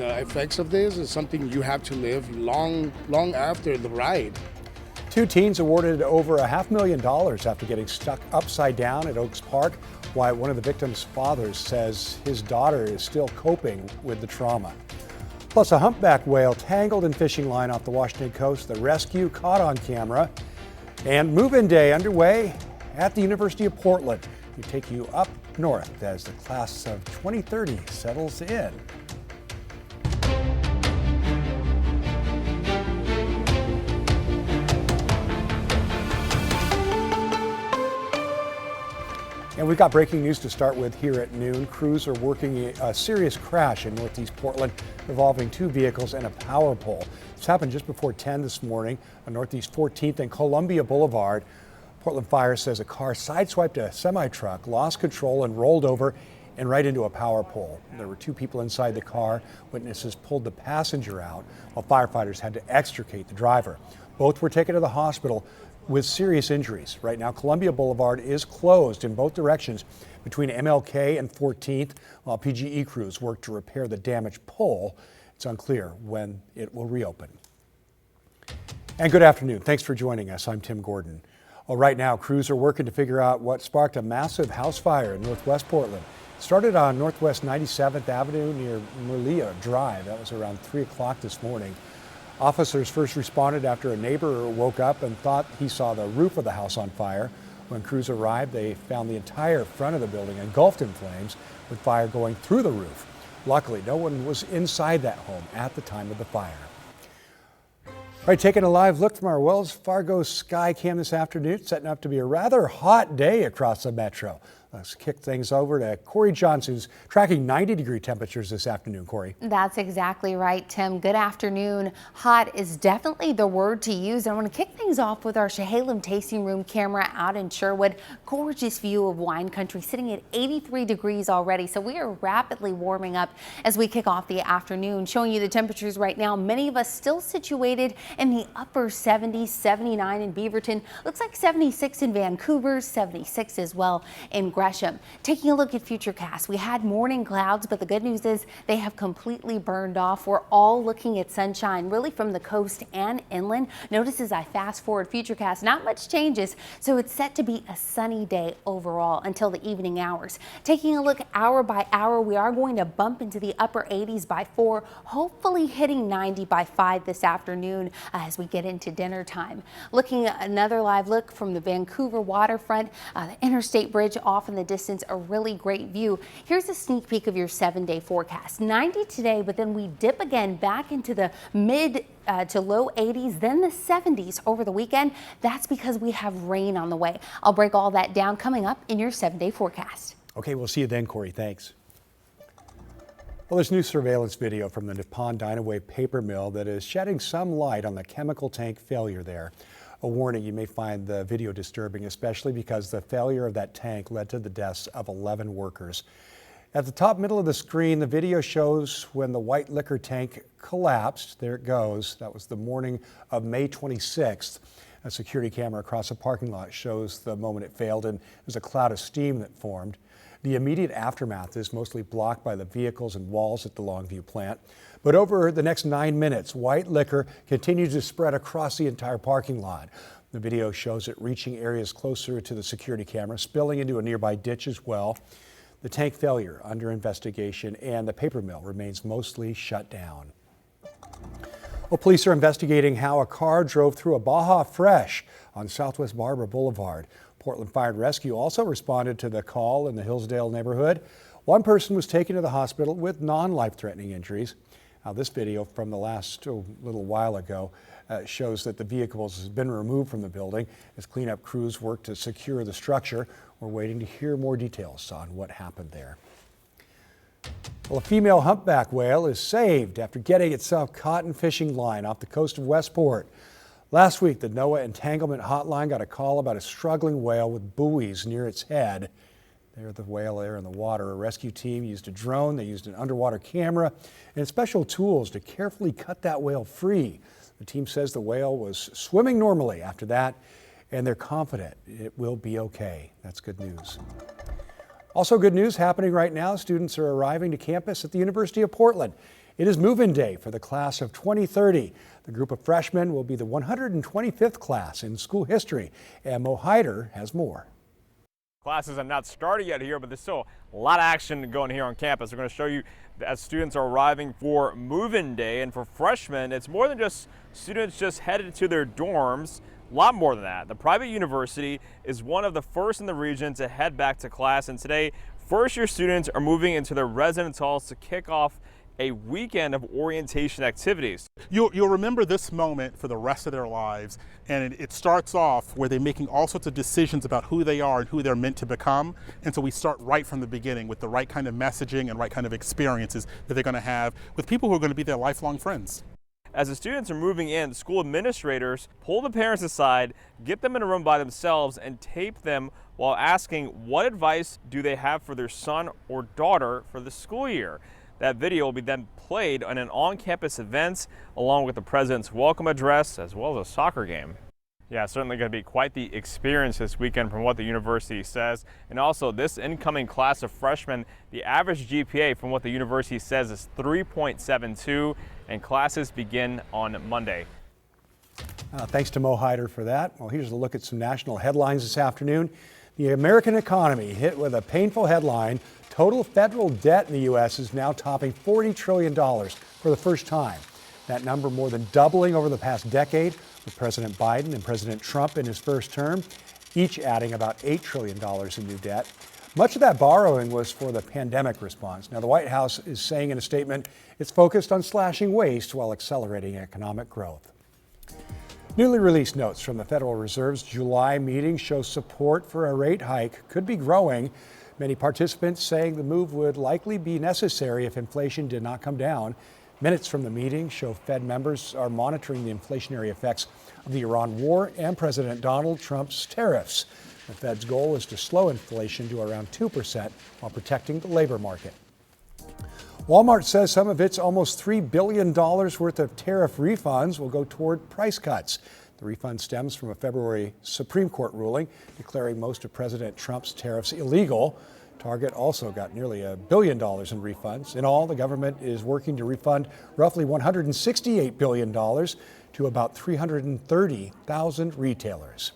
The effects of this is something you have to live long after the ride. Two teens awarded over $500,000 after getting stuck upside down at Oaks Park, while one of the victim's fathers says his daughter is still coping with the trauma. Plus, a humpback whale tangled in fishing line off the Washington coast. The rescue caught on camera. And move-in day underway at the University of Portland. We take you up north as the class of 2030 settles in. And we've got breaking news to start with here at noon. Crews are working a serious crash in northeast Portland involving two vehicles and a power pole. This happened just before 10 this morning on Northeast 14th and Columbia Boulevard. Portland Fire says a car sideswiped a semi-truck, lost control and rolled over and right into a power pole. There were two people inside the car. Witnesses pulled the passenger out while firefighters had to extricate the driver. Both were taken to the hospital with serious injuries. Right now, Columbia Boulevard is closed in both directions between MLK and 14th, while PGE crews work to repair the damaged pole. It's unclear when it will reopen. And good afternoon. Thanks for joining us. I'm Tim Gordon. Well, right now, crews are working to figure out what sparked a massive house fire in northwest Portland. It started on Northwest 97th Avenue near Merlia Drive. That was around 3 o'clock this morning. Officers first responded after a neighbor woke up and thought he saw the roof of the house on fire. When crews arrived, they found the entire front of the building engulfed in flames, with fire going through the roof. Luckily, no one was inside that home at the time of the fire. All right, taking a live look from our Wells Fargo sky cam this afternoon. It's setting up to be a rather hot day across the metro. Let's kick things over to Corey Johnson, who's tracking 90-degree temperatures this afternoon. Corey. That's exactly right, Tim. Good afternoon. Hot is definitely the word to use. I want to kick things off with our Chehalem tasting room camera out in Sherwood. Gorgeous view of wine country, sitting at 83 degrees already. So we are rapidly warming up as we kick off the afternoon. Showing you the temperatures right now. Many of us still situated in the upper 70s, 79 in Beaverton. Looks like 76 in Vancouver, 76 as well in Gresham. Taking a look at Futurecast, we had morning clouds, but the good news is they have completely burned off. We're all looking at sunshine really from the coast and inland. Notice as I fast forward Futurecast, not much changes, so it's set to be a sunny day overall until the evening hours. Taking a look hour by hour, we are going to bump into the upper 80s by 4, hopefully hitting 90 by 5 this afternoon as we get into dinner time. Looking at another live look from the Vancouver waterfront, the Interstate Bridge off in the distance, a really great view. Here's a sneak peek of your 7-day forecast. 90 today, but then we dip again back into the mid to low 80s, then the 70s over the weekend. That's because we have rain on the way. I'll break all that down coming up in your 7-day forecast. Okay, we'll see you then, Corey. Thanks. Well, there's new surveillance video from the Nippon Dynawave paper mill that is shedding some light on the chemical tank failure there. A warning, you may find the video disturbing, especially because the failure of that tank led to the deaths of 11 workers. At the top middle of the screen, the video shows when the white liquor tank collapsed. There it goes. That was the morning of May 26th. A security camera across a parking lot shows the moment it failed, and there's a cloud of steam that formed. The immediate aftermath is mostly blocked by the vehicles and walls at the Longview plant. But over the next 9 minutes, white liquor continues to spread across the entire parking lot. The video shows it reaching areas closer to the security camera, spilling into a nearby ditch as well. The tank failure under investigation, and the paper mill remains mostly shut down. Well, police are investigating how a car drove through a Baja Fresh on Southwest Barbara Boulevard. Portland Fire and Rescue also responded to the call in the Hillsdale neighborhood. One person was taken to the hospital with non-life-threatening injuries. Now, this video from the last little while ago shows that the vehicle has been removed from the building as cleanup crews work to secure the structure. We're waiting to hear more details on what happened there. Well, a female humpback whale is saved after getting itself caught in fishing line off the coast of Westport. Last week, the NOAA Entanglement Hotline got a call about a struggling whale with buoys near its head. There, the whale there in the water. A rescue team used a drone, they used an underwater camera, and special tools to carefully cut that whale free. The team says the whale was swimming normally after that, and they're confident it will be okay. That's good news. Also good news happening right now. Students are arriving to campus at the University of Portland. It is move-in day for the class of 2030. The group of freshmen will be the 125th class in school history, and Mo Hyder has more. Classes have not started yet here, but there's still a lot of action going here on campus. We're going to show you as students are arriving for move-in day, and for freshmen, it's more than just students just headed to their dorms. A lot more than that. The private university is one of the first in the region to head back to class, and today, first-year students are moving into their residence halls to kick off a weekend of orientation activities. You'll remember this moment for the rest of their lives, and it starts off where they're making all sorts of decisions about who they are and who they're meant to become. And so we start right from the beginning with the right kind of messaging and right kind of experiences that they're going to have with people who are going to be their lifelong friends. As the students are moving in, school administrators pull the parents aside, get them in a room by themselves, and tape them while asking what advice do they have for their son or daughter for the school year. That video will be then played on an on-campus event along with the president's welcome address as well as a soccer game. Yeah, certainly going to be quite the experience this weekend from what the university says. And also this incoming class of freshmen, the average GPA from what the university says is 3.72, and classes begin on Monday. Thanks to Mo Hyder for that. Well, here's a look at some national headlines this afternoon. The American economy hit with a painful headline. Total federal debt in the U.S. is now topping $40 trillion for the first time. That number more than doubling over the past decade, with President Biden and President Trump in his first term, each adding about $8 trillion in new debt. Much of that borrowing was for the pandemic response. Now, the White House is saying in a statement it's focused on slashing waste while accelerating economic growth. Newly released notes from the Federal Reserve's July meeting show support for a rate hike could be growing. Many participants saying the move would likely be necessary if inflation did not come down. Minutes from the meeting show Fed members are monitoring the inflationary effects of the Iran war and President Donald Trump's tariffs. The Fed's goal is to slow inflation to around 2% while protecting the labor market. Walmart says some of its almost $3 billion worth of tariff refunds will go toward price cuts. The refund stems from a February Supreme Court ruling declaring most of President Trump's tariffs illegal. Target also got nearly $1 billion in refunds. In all, the government is working to refund roughly $168 billion to about 330,000 retailers.